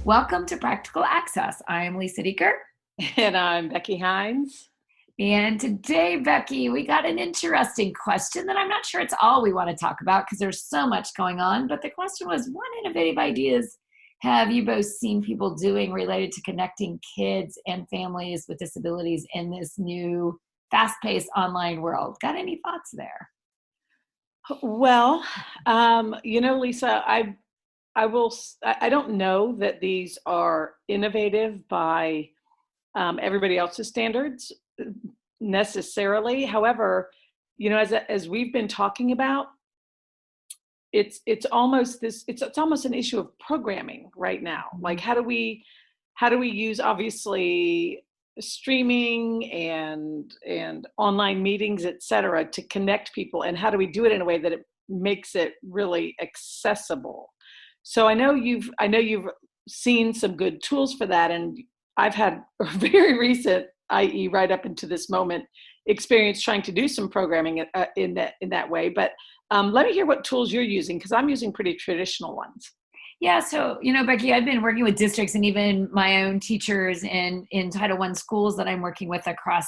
Welcome to Practical Access. I'm Lisa Deeker. And I'm Becky Hines. And today, Becky, we got an interesting question that I'm not sure it's all we want to talk about because there's so much going on. But the question was, what innovative ideas have you both seen people doing related to connecting kids and families with disabilities in this new fast-paced online world? Got any thoughts there? Well, Lisa, I don't know that these are innovative by everybody else's standards necessarily. However, as we've been talking about, it's almost an issue of programming right now. Like, how do we use, obviously, streaming and online meetings, et cetera, to connect people, and how do we do it in a way that it makes it really accessible? So I know you've seen some good tools for that, and I've had a very recent, i.e., right up into this moment, experience trying to do some programming in that way. But let me hear what tools you're using, because I'm using pretty traditional ones. Yeah, so Becky, I've been working with districts and even my own teachers in Title I schools that I'm working with across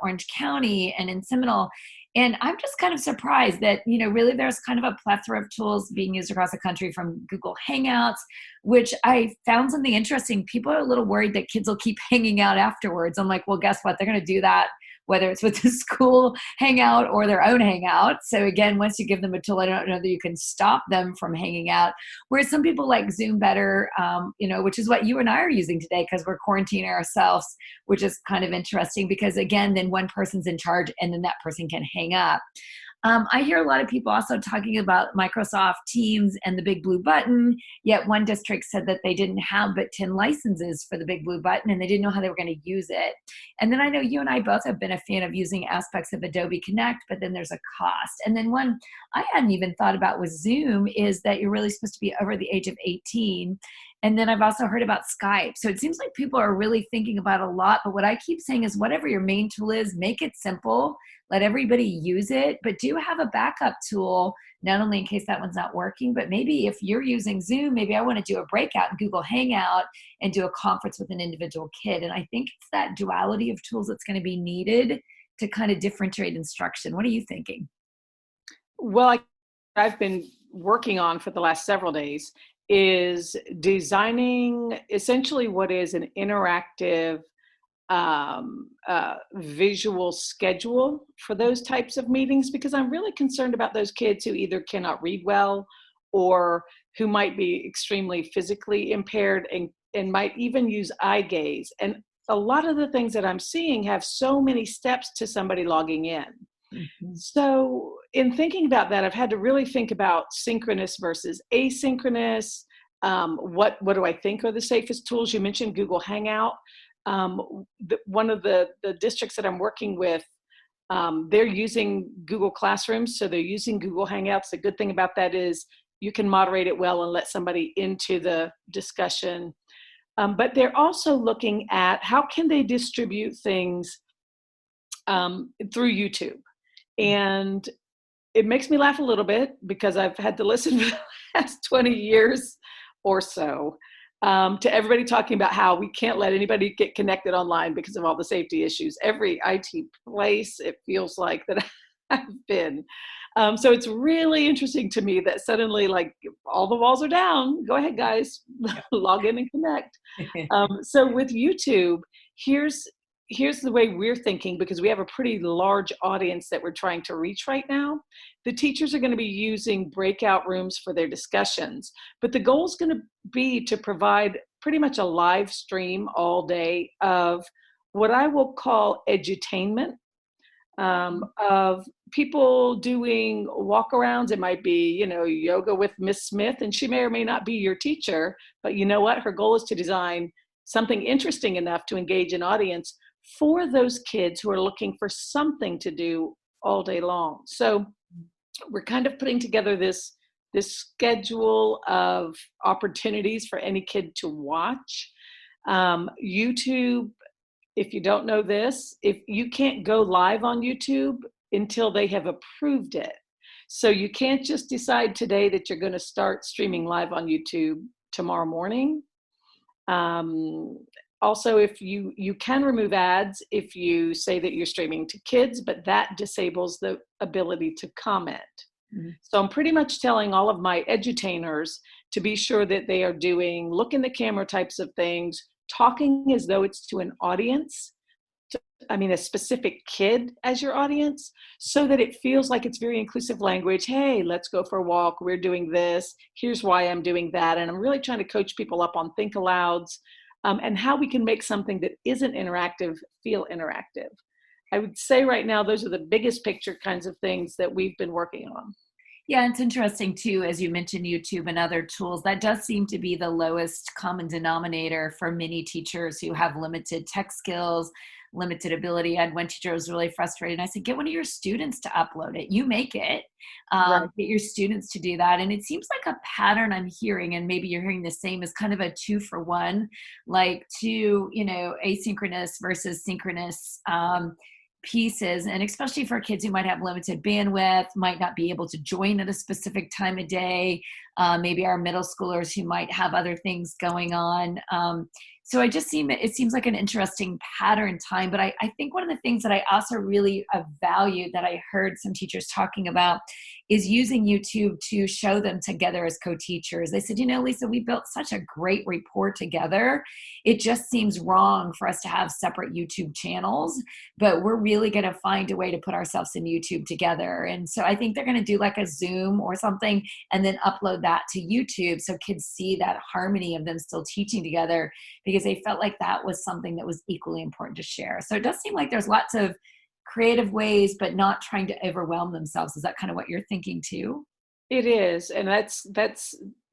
Orange County and in Seminole. And I'm just kind of surprised that, really there's kind of a plethora of tools being used across the country from Google Hangouts, which I found something interesting. People are a little worried that kids will keep hanging out afterwards. I'm like, well, guess what? They're going to do that whether it's with the school hangout or their own hangout. So again, once you give them a tool, I don't know that you can stop them from hanging out. Whereas some people like Zoom better, which is what you and I are using today because we're quarantining ourselves, which is kind of interesting because again, then one person's in charge and then that person can hang up. I hear a lot of people also talking about Microsoft Teams and the big blue button, yet one district said that they didn't have but 10 licenses for the big blue button and they didn't know how they were going to use it. And then I know you and I both have been a fan of using aspects of Adobe Connect, but then there's a cost. And then one I hadn't even thought about with Zoom is that you're really supposed to be over the age of 18. And then I've also heard about Skype. So it seems like people are really thinking about a lot. But what I keep saying is whatever your main tool is, make it simple, let everybody use it, but do have a backup tool, not only in case that one's not working, but maybe if you're using Zoom, maybe I want to do a breakout in Google Hangout and do a conference with an individual kid. And I think it's that duality of tools that's going to be needed to kind of differentiate instruction. What are you thinking? Well, I've been working on for the last several days is designing essentially what is an interactive visual schedule for those types of meetings, because I'm really concerned about those kids who either cannot read well or who might be extremely physically impaired and might even use eye gaze. And a lot of the things that I'm seeing have so many steps to somebody logging in. Mhm. So in thinking about that, I've had to really think about synchronous versus asynchronous. What do I think are the safest tools? You mentioned Google Hangout. One of the districts that I'm working with, they're using Google Classrooms, so they're using Google Hangouts. The good thing about that is you can moderate it well and let somebody into the discussion. But they're also looking at how can they distribute things through YouTube. And it makes me laugh a little bit because I've had to listen for the last 20 years or so to everybody talking about how we can't let anybody get connected online because of all the safety issues. Every IT place, it feels like that I've been. So it's really interesting to me that suddenly, like, all the walls are down. Go ahead, guys, log in and connect. So with YouTube, here's the way we're thinking, because we have a pretty large audience that we're trying to reach right now. The teachers are going to be using breakout rooms for their discussions, but the goal is going to be to provide pretty much a live stream all day of what I will call edutainment, of people doing walkarounds. It might be, yoga with Miss Smith, and she may or may not be your teacher, but you know what? Her goal is to design something interesting enough to engage an audience for those kids who are looking for something to do all day long. So we're kind of putting together this schedule of opportunities for any kid to watch. YouTube, if you don't know this, if you can't go live on YouTube until they have approved it. So you can't just decide today that you're going to start streaming live on YouTube tomorrow morning. Um, Also, if you can remove ads if you say that you're streaming to kids, but that disables the ability to comment. Mhm. So I'm pretty much telling all of my edutainers to be sure that they are doing look in the camera types of things, talking as though it's to an audience, I mean, a specific kid as your audience, so that it feels like it's very inclusive language. Hey, let's go for a walk. We're doing this. Here's why I'm doing that. And I'm really trying to coach people up on think alouds, and how we can make something that isn't interactive feel interactive. I would say right now, those are the biggest picture kinds of things that we've been working on. Yeah, it's interesting too, as you mentioned, YouTube and other tools. That does seem to be the lowest common denominator for many teachers who have limited tech skills, limited ability. I had one teacher who was really frustrated. I said, get one of your students to upload it. You make it. Right. Get your students to do that. And it seems like a pattern I'm hearing, and maybe you're hearing the same, is kind of a 2-for-1, like two, asynchronous versus synchronous pieces, and especially for kids who might have limited bandwidth, might not be able to join at a specific time of day, maybe our middle schoolers who might have other things going on. So it seems like an interesting pattern time. But I think one of the things that I also really value, that I heard some teachers talking about, is using YouTube to show them together as co-teachers. They said, Lisa, we built such a great rapport together. It just seems wrong for us to have separate YouTube channels, but we're really going to find a way to put ourselves in YouTube together. And so I think they're going to do like a Zoom or something and then upload that to YouTube so kids see that harmony of them still teaching together, because they felt like that was something that was equally important to share. So it does seem like there's lots of creative ways, but not trying to overwhelm themselves. Is that kind of what you're thinking too? It is, and that's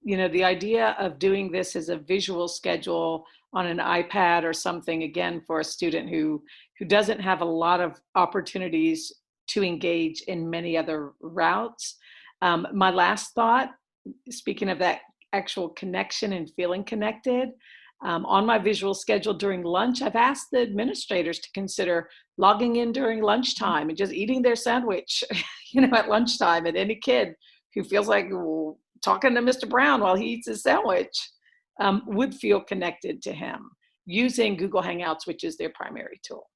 the idea of doing this as a visual schedule on an iPad or something, again, for a student who doesn't have a lot of opportunities to engage in many other routes. My last thought, speaking of that actual connection and feeling connected, on my visual schedule during lunch, I've asked the administrators to consider logging in during lunchtime and just eating their sandwich, at lunchtime. And any kid who feels like talking to Mr. Brown while he eats his sandwich would feel connected to him using Google Hangouts, which is their primary tool.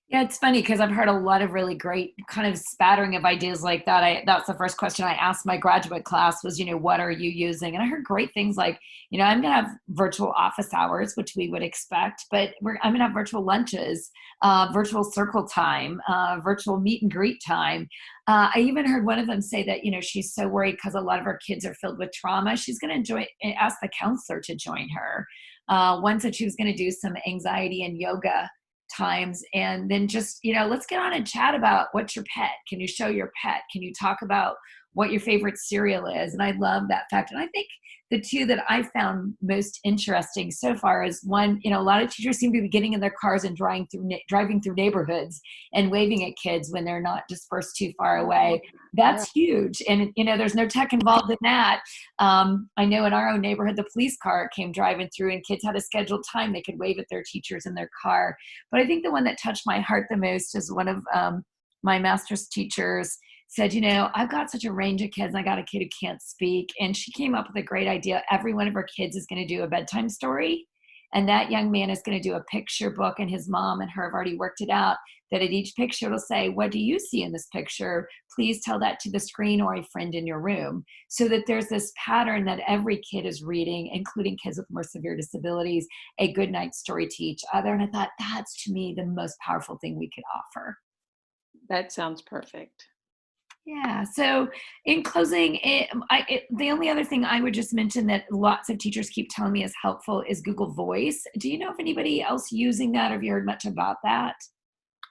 Yeah, it's funny because I've heard a lot of really great kind of spattering of ideas like that. That's the first question I asked my graduate class was, what are you using? And I heard great things like, I'm going to have virtual office hours, which we would expect, but I'm going to have virtual lunches, virtual circle time, virtual meet and greet time. I even heard one of them say that, she's so worried because a lot of her kids are filled with trauma. She's going to ask the counselor to join her. One said she was going to do some anxiety and yoga times, and then just let's get on and chat about what's your pet. Can you show your pet? Can you talk about what your favorite cereal is? And I love that fact. And I think the two that I found most interesting so far is one, a lot of teachers seem to be getting in their cars and driving through neighborhoods and waving at kids when they're not dispersed too far away. Yeah. That's huge. And there's no tech involved in that. I know in our own neighborhood, the police car came driving through and kids had a scheduled time they could wave at their teachers in their car. But I think the one that touched my heart the most is one of my master's teachers said, I've got such a range of kids, and I got a kid who can't speak. And she came up with a great idea. Every one of her kids is going to do a bedtime story. And that young man is going to do a picture book, and his mom and her have already worked it out that at each picture it'll say, what do you see in this picture? Please tell that to the screen or a friend in your room. So that there's this pattern that every kid is reading, including kids with more severe disabilities, a good night story to each other. And I thought that's, to me, the most powerful thing we could offer. That sounds perfect. Yeah. So in closing, the only other thing I would just mention that lots of teachers keep telling me is helpful is Google Voice. Do you know if anybody else using that, or have you heard much about that?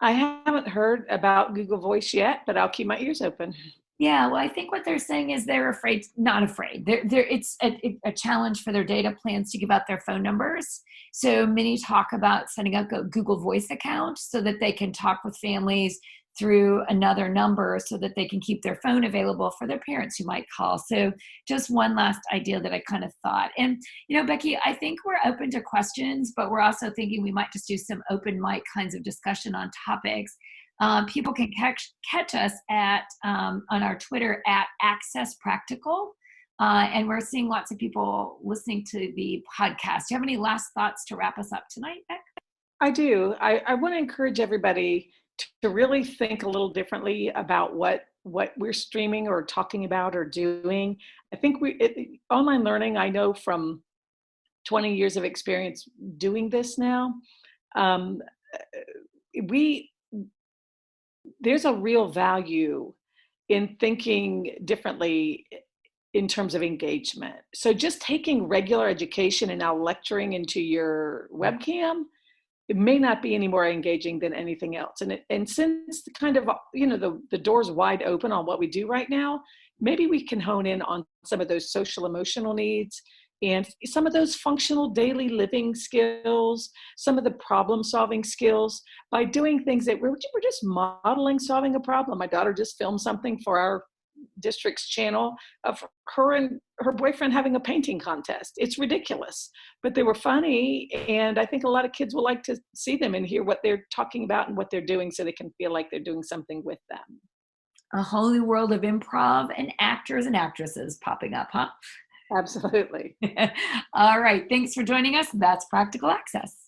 I haven't heard about Google Voice yet, but I'll keep my ears open. Yeah, well, I think what they're saying is they're afraid, not afraid. It's a challenge for their data plans to give out their phone numbers. So many talk about setting up a Google Voice account so that they can talk with families through another number so that they can keep their phone available for their parents who might call. So just one last idea that I kind of thought. And, Becky, I think we're open to questions, but we're also thinking we might just do some open mic kinds of discussion on topics. People can catch us at on our Twitter at Access Practical. and we're seeing lots of people listening to the podcast. Do you have any last thoughts to wrap us up tonight, Beck? I do. I want to encourage everybody to really think a little differently about what we're streaming or talking about or doing. I think online learning, I know from 20 years of experience doing this now, um, we there's a real value in thinking differently in terms of engagement. So just taking regular education and now lecturing into your webcam, it may not be any more engaging than anything else. And since kind of, the door's wide open on what we do right now, maybe we can hone in on some of those social emotional needs and some of those functional daily living skills, some of the problem solving skills by doing things that we're just modeling solving a problem. My daughter just filmed something for our district's channel of her and her boyfriend having a painting contest. It's ridiculous, but they were funny. And I think a lot of kids will like to see them and hear what they're talking about and what they're doing so they can feel like they're doing something with them. A whole new world of improv and actors and actresses popping up, huh? Absolutely. All right. Thanks for joining us. That's Practical Access.